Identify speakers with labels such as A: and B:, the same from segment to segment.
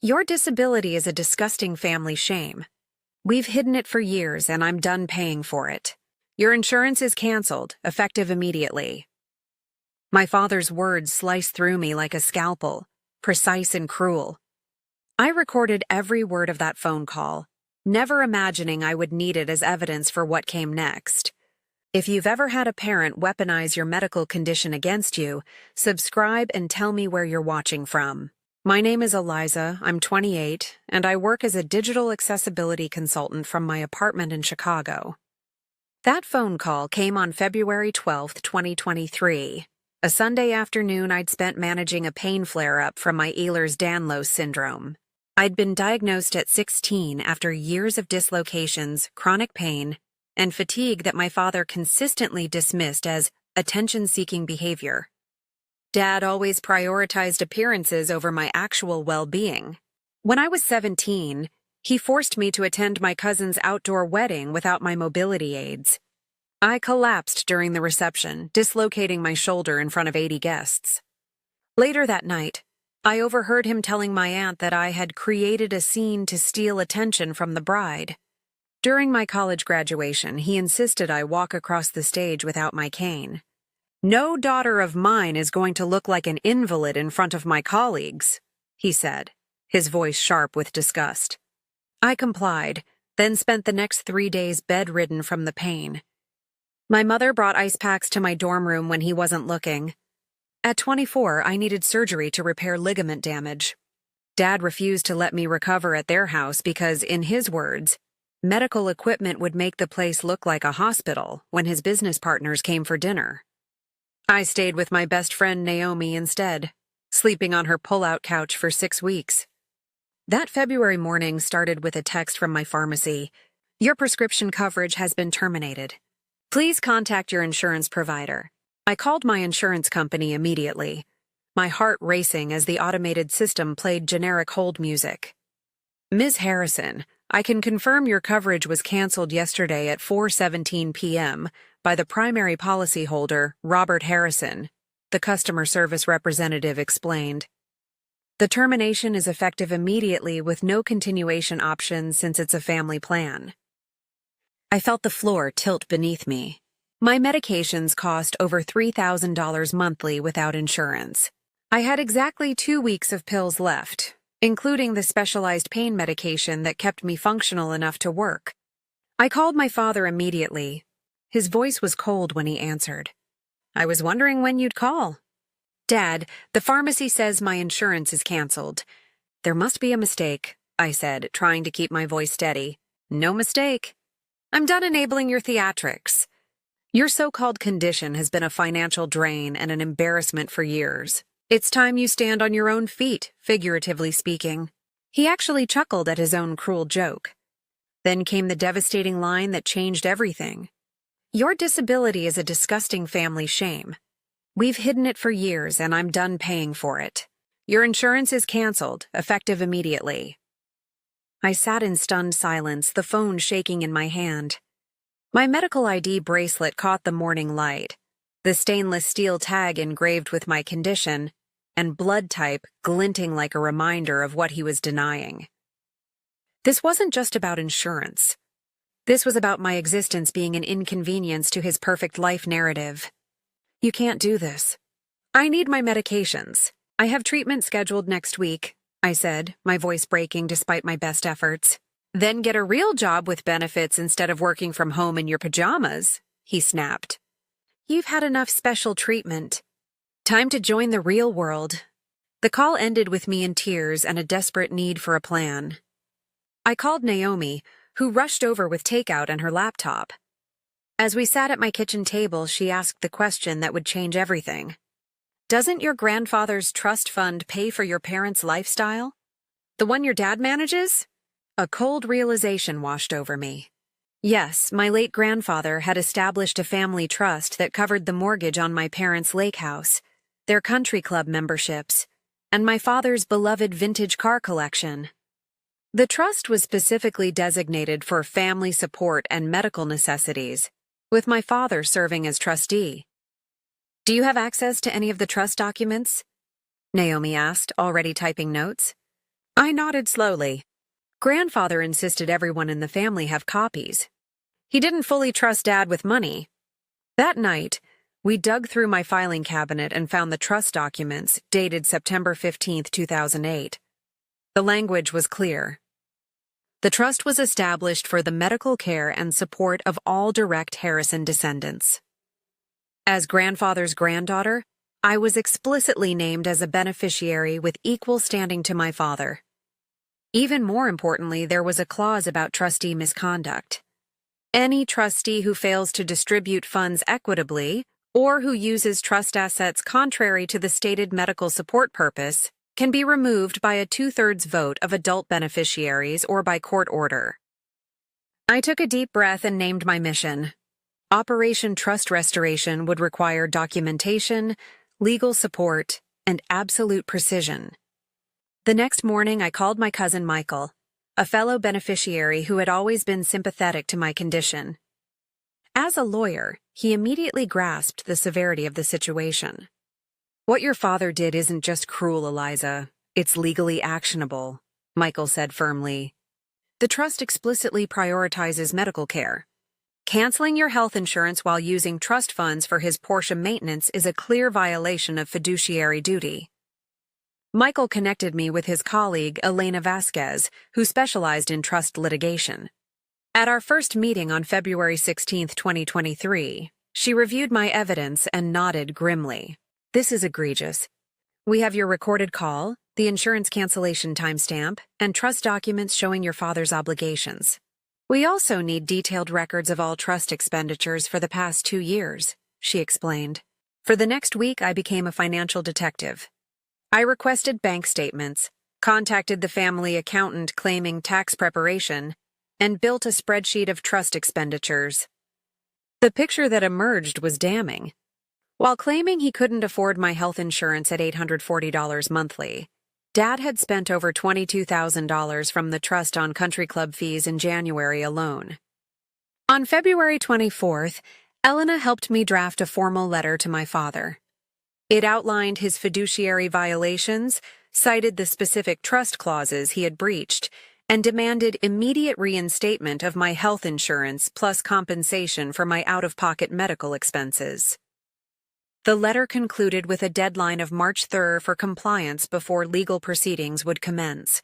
A: Your disability is a disgusting family shame. We've hidden it for years and I'm done paying for it. Your insurance is canceled, effective immediately. My father's words sliced through me like a scalpel, precise and cruel. I recorded every word of that phone call, never imagining I would need it as evidence for what came next. If you've ever had a parent weaponize your medical condition against you, subscribe and tell me where you're watching from. My name is Eliza, I'm 28, and I work as a digital accessibility consultant from my apartment in Chicago. That phone call came on February 12, 2023, a Sunday afternoon I'd spent managing a pain flare-up from my Ehlers-Danlos Syndrome. I'd been diagnosed at 16 after years of dislocations, chronic pain, and fatigue that my father consistently dismissed as attention-seeking behavior. Dad always prioritized appearances over my actual well-being. When I was 17, he forced me to attend my cousin's outdoor wedding without my mobility aids. I collapsed during the reception, dislocating my shoulder in front of 80 guests. Later that night, I overheard him telling my aunt that I had created a scene to steal attention from the bride. During my college graduation, he insisted I walk across the stage without my cane. "No daughter of mine is going to look like an invalid in front of my colleagues," he said, his voice sharp with disgust. I complied, then spent the next 3 days bedridden from the pain. My mother brought ice packs to my dorm room when he wasn't looking. At 24, I needed surgery to repair ligament damage. Dad refused to let me recover at their house because, in his words, medical equipment would make the place look like a hospital when his business partners came for dinner. I stayed with my best friend Naomi instead, sleeping on her pull-out couch for 6 weeks. That February morning started with a text from my pharmacy. "Your prescription coverage has been terminated. Please contact your insurance provider." I called my insurance company immediately, my heart racing as the automated system played generic hold music. "Ms. Harrison, I can confirm your coverage was canceled yesterday at 4:17 p.m. by the primary policyholder, Robert Harrison," the customer service representative explained. "The termination is effective immediately with no continuation options since it's a family plan." I felt the floor tilt beneath me. My medications cost over $3,000 monthly without insurance. I had exactly 2 weeks of pills left, including the specialized pain medication that kept me functional enough to work. I called my father immediately. His voice was cold when he answered. "I was wondering when you'd call." "Dad, the pharmacy says my insurance is canceled." "There must be a mistake," I said, trying to keep my voice steady. "No mistake. I'm done enabling your theatrics. Your so-called condition has been a financial drain and an embarrassment for years. It's time you stand on your own feet, figuratively speaking." He actually chuckled at his own cruel joke. Then came the devastating line that changed everything. "Your disability is a disgusting family shame. We've hidden it for years and I'm done paying for it. Your insurance is canceled, effective immediately." I sat in stunned silence, the phone shaking in my hand. My medical ID bracelet caught the morning light, the stainless steel tag engraved with my condition, and blood type glinting like a reminder of what he was denying. This wasn't just about insurance. This was about my existence being an inconvenience to his perfect life narrative. "You can't do this. I need my medications. I have treatment scheduled next week," I said, my voice breaking despite my best efforts. "Then get a real job with benefits instead of working from home in your pajamas," he snapped. "You've had enough special treatment. Time to join the real world." The call ended with me in tears and a desperate need for a plan. I called Naomi, who rushed over with takeout and her laptop. As we sat at my kitchen table, she asked the question that would change everything. "Doesn't your grandfather's trust fund pay for your parents' lifestyle? The one your dad manages?" A cold realization washed over me. Yes, my late grandfather had established a family trust that covered the mortgage on my parents' lake house, their country club memberships, and my father's beloved vintage car collection. The trust was specifically designated for family support and medical necessities, with my father serving as trustee. "Do you have access to any of the trust documents?" Naomi asked, already typing notes. I nodded slowly. Grandfather insisted everyone in the family have copies. He didn't fully trust Dad with money. That night, we dug through my filing cabinet and found the trust documents dated September 15th, 2008. The language was clear. The trust was established for the medical care and support of all direct Harrison descendants. As grandfather's granddaughter, I was explicitly named as a beneficiary with equal standing to my father. Even more importantly, there was a clause about trustee misconduct. Any trustee who fails to distribute funds equitably or who uses trust assets contrary to the stated medical support purpose can be removed by a 2/3 vote of adult beneficiaries or by court order. I took a deep breath and named my mission. Operation Trust Restoration would require documentation, legal support, and absolute precision. The next morning, I called my cousin Michael, a fellow beneficiary who had always been sympathetic to my condition. As a lawyer, he immediately grasped the severity of the situation. "What your father did isn't just cruel, Eliza. It's legally actionable," Michael said firmly. "The trust explicitly prioritizes medical care. Canceling your health insurance while using trust funds for his Porsche maintenance is a clear violation of fiduciary duty." Michael connected me with his colleague, Elena Vasquez, who specialized in trust litigation. At our first meeting on February 16, 2023, she reviewed my evidence and nodded grimly. "This is egregious. We have your recorded call, the insurance cancellation timestamp, and trust documents showing your father's obligations. We also need detailed records of all trust expenditures for the past 2 years," she explained. For the next week, I became a financial detective. I requested bank statements, contacted the family accountant claiming tax preparation, and built a spreadsheet of trust expenditures. The picture that emerged was damning. While claiming he couldn't afford my health insurance at $840 monthly, Dad had spent over $22,000 from the trust on country club fees in January alone. On February 24th, Elena helped me draft a formal letter to my father. It outlined his fiduciary violations, cited the specific trust clauses he had breached, and demanded immediate reinstatement of my health insurance plus compensation for my out-of-pocket medical expenses. The letter concluded with a deadline of March 3rd for compliance before legal proceedings would commence.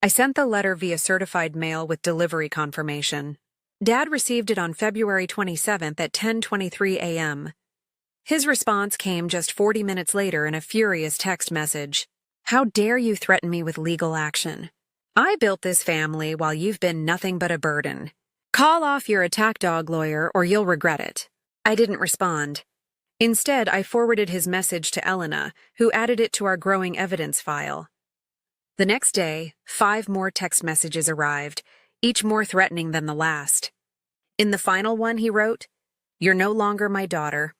A: I sent the letter via certified mail with delivery confirmation. Dad received it on February 27th at 10:23 a.m. His response came just 40 minutes later in a furious text message. "How dare you threaten me with legal action? I built this family while you've been nothing but a burden. Call off your attack dog lawyer or you'll regret it." I didn't respond. Instead, I forwarded his message to Elena, who added it to our growing evidence file. The next day, 5 more text messages arrived, each more threatening than the last. In the final one, he wrote, "You're no longer my daughter.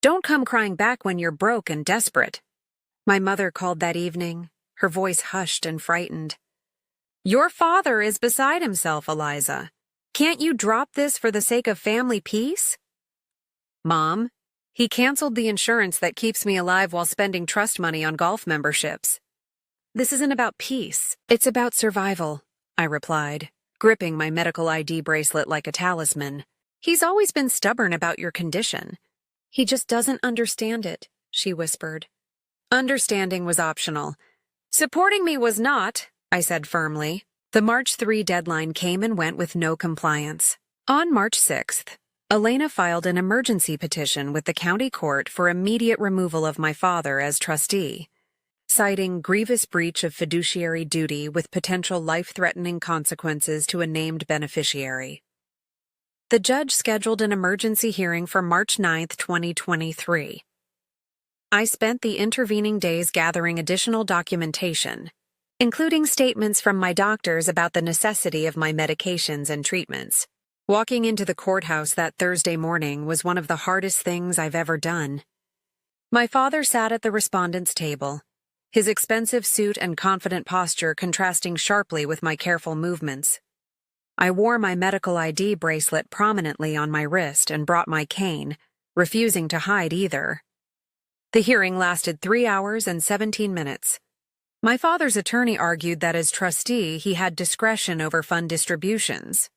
A: Don't come crying back when you're broke and desperate." My mother called that evening, her voice hushed and frightened. "Your father is beside himself, Eliza. Can't you drop this for the sake of family peace?" "Mom, he canceled the insurance that keeps me alive while spending trust money on golf memberships." "This isn't about peace. It's about survival," I replied, gripping my medical ID bracelet like a talisman. "He's always been stubborn about your condition. He just doesn't understand it," she whispered. Understanding was optional. Supporting me was not, I said firmly. The March 3 deadline came and went with no compliance. On March 6th, Elena filed an emergency petition with the county court for immediate removal of my father as trustee, citing grievous breach of fiduciary duty with potential life-threatening consequences to a named beneficiary. The judge scheduled an emergency hearing for March 9, 2023. I spent the intervening days gathering additional documentation, including statements from my doctors about the necessity of my medications and treatments. Walking into the courthouse that Thursday morning was one of the hardest things I've ever done. My father sat at the respondent's table, his expensive suit and confident posture contrasting sharply with my careful movements. I wore my medical ID bracelet prominently on my wrist and brought my cane, refusing to hide either. The hearing lasted 3 hours and 17 minutes. My father's attorney argued that as trustee, he had discretion over fund distributions.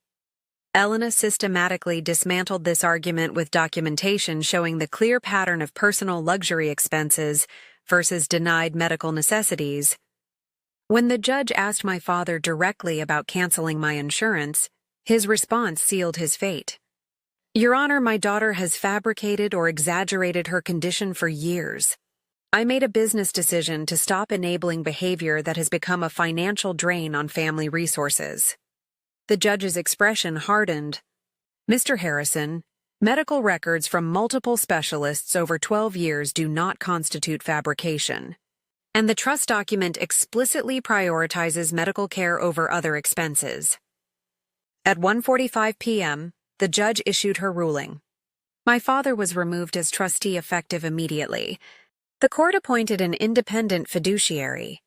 A: Elena systematically dismantled this argument with documentation showing the clear pattern of personal luxury expenses versus denied medical necessities. When the judge asked my father directly about canceling my insurance, his response sealed his fate. Your Honor, my daughter has fabricated or exaggerated her condition for years. I made a business decision to stop enabling behavior that has become a financial drain on family resources. The judge's expression hardened. Mr. Harrison, medical records from multiple specialists over 12 years do not constitute fabrication. And the trust document explicitly prioritizes medical care over other expenses. At 1:45 p.m., the judge issued her ruling. My father was removed as trustee effective immediately. The court appointed an independent fiduciary.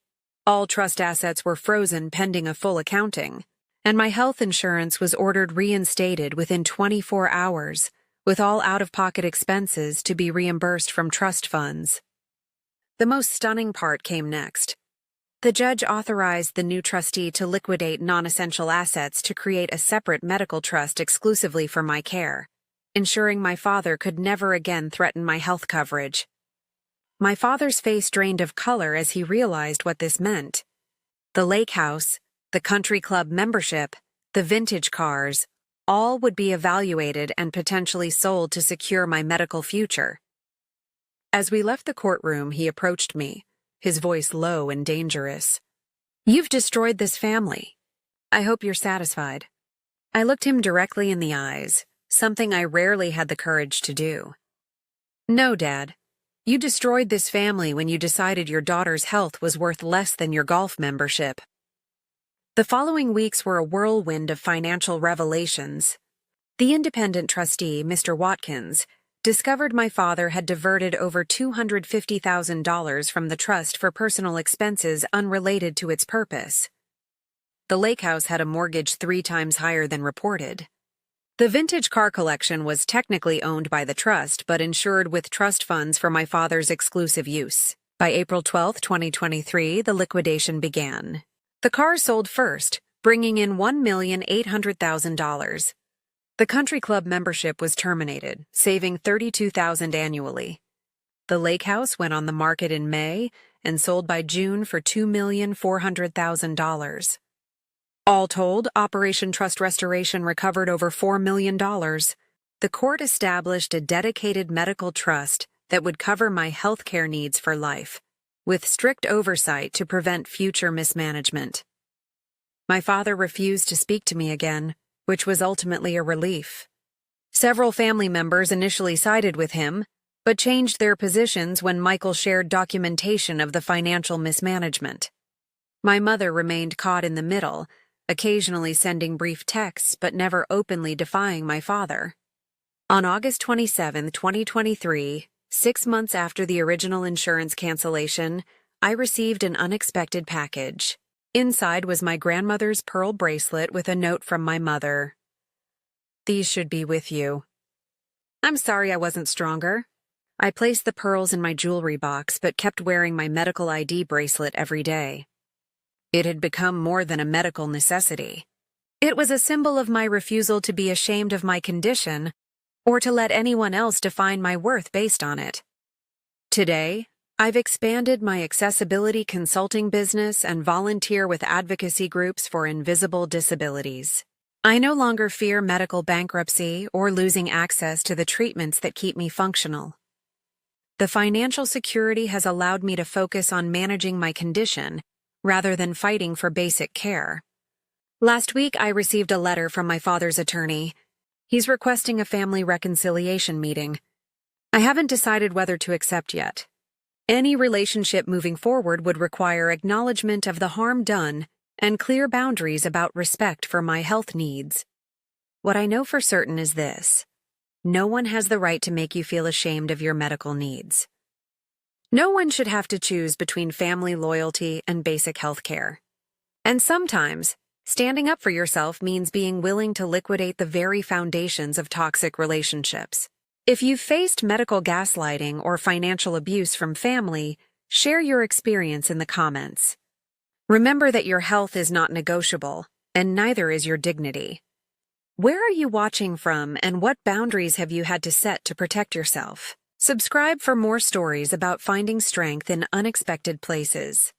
A: All trust assets were frozen pending a full accounting, and my health insurance was ordered reinstated within 24 hours, with all out-of-pocket expenses to be reimbursed from trust funds. The most stunning part came next. The judge authorized the new trustee to liquidate non-essential assets to create a separate medical trust exclusively for my care, ensuring my father could never again threaten my health coverage. My father's face drained of color as he realized what this meant. The lake house, the country club membership, the vintage cars, all would be evaluated and potentially sold to secure my medical future. As we left the courtroom, he approached me, his voice low and dangerous. You've destroyed this family. I hope you're satisfied. I looked him directly in the eyes, something I rarely had the courage to do. No, Dad. You destroyed this family when you decided your daughter's health was worth less than your golf membership. The following weeks were a whirlwind of financial revelations. The independent trustee, Mr. Watkins, discovered my father had diverted over $250,000 from the trust for personal expenses unrelated to its purpose. The lake house had a mortgage 3 times higher than reported. The vintage car collection was technically owned by the trust but insured with trust funds for my father's exclusive use. By April 12, 2023, the liquidation began. The cars sold first, bringing in $1,800,000. The country club membership was terminated, saving $32,000 annually. The lake house went on the market in May and sold by June for $2,400,000. All told, Operation Trust Restoration recovered over $4 million. The court established a dedicated medical trust that would cover my health care needs for life, with strict oversight to prevent future mismanagement. My father refused to speak to me again, which was ultimately a relief. Several family members initially sided with him, but changed their positions when Michael shared documentation of the financial mismanagement. My mother remained caught in the middle, occasionally sending brief texts but never openly defying my father. On August 27, 2023, 6 months after the original insurance cancellation, I received an unexpected package. Inside was my grandmother's pearl bracelet with a note from my mother. These should be with you. I'm sorry I wasn't stronger. I placed the pearls in my jewelry box but kept wearing my medical ID bracelet every day. It had become more than a medical necessity. It was a symbol of my refusal to be ashamed of my condition or to let anyone else define my worth based on it. Today, I've expanded my accessibility consulting business and volunteer with advocacy groups for invisible disabilities. I no longer fear medical bankruptcy or losing access to the treatments that keep me functional. The financial security has allowed me to focus on managing my condition rather than fighting for basic care. Last week, I received a letter from my father's attorney. He's requesting a family reconciliation meeting. I haven't decided whether to accept yet. Any relationship moving forward would require acknowledgement of the harm done and clear boundaries about respect for my health needs. What I know for certain is this: no one has the right to make you feel ashamed of your medical needs. No one should have to choose between family loyalty and basic health care. And sometimes, standing up for yourself means being willing to liquidate the very foundations of toxic relationships. If you've faced medical gaslighting or financial abuse from family, share your experience in the comments. Remember that your health is not negotiable, and neither is your dignity. Where are you watching from, and what boundaries have you had to set to protect yourself? Subscribe for more stories about finding strength in unexpected places.